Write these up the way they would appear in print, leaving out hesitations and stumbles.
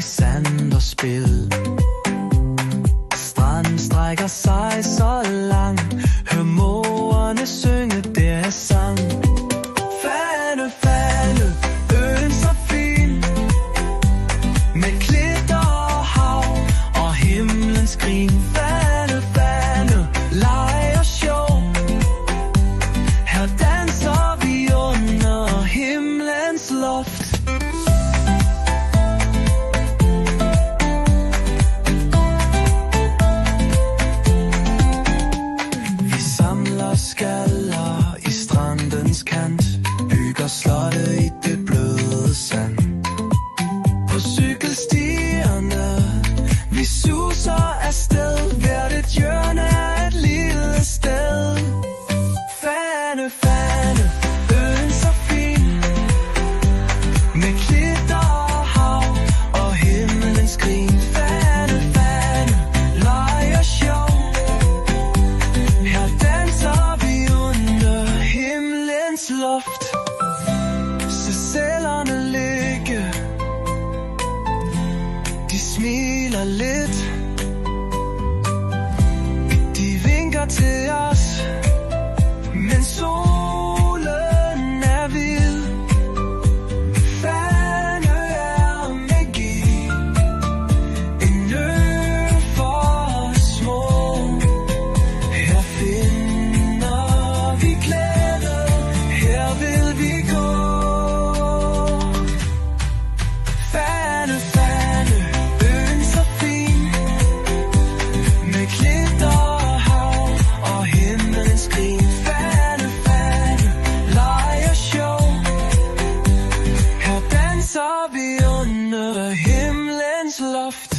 sand og spil. Stranden strækker sig så lang, hør mågerne synge deres sang. Fanø, Fanø, øen så fin, med klitter og hav og himlens grin. Fanø, Fanø, leg og sjov, her danser vi under himlens loft. Skaller i strandens kant, bygger slotte i det bløde sand. På cykelstierne vi suser afsted, hvert et hjørne er et lille sted. Fanø, Fanø, øen så fin, med klitter og hav og himlens grin. Fanø, Fanø, leg og sjov, her danser loft. Se sælerne ligge, de smiler lidt, de vinker til os, men solen er hvid. Fanø er magi, en ø for små, her finder vi glæde, her vil vi gå. Fanø, Fanø, øen så fin, med klitter og hav og himlens grin. Fanø, Fanø, leg og sjov, her danser vi under himlens loft.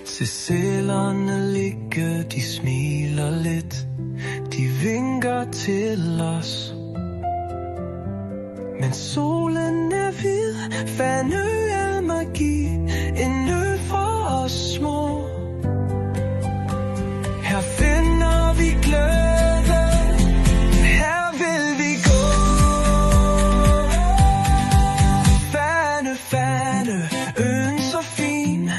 Se sælerne ligge, de smiler lidt, de vinker til os, men solen er hvid. Fanø er magi, en ø for os små, her finder vi glæde, her vil vi gå. Fanø, Fanø, øen så fin,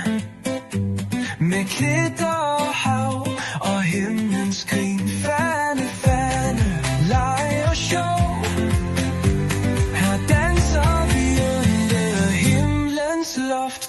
med klitter og hav og himlens grin. Fanø, Fanø, leg og sjov, her danser vi under himlens loft.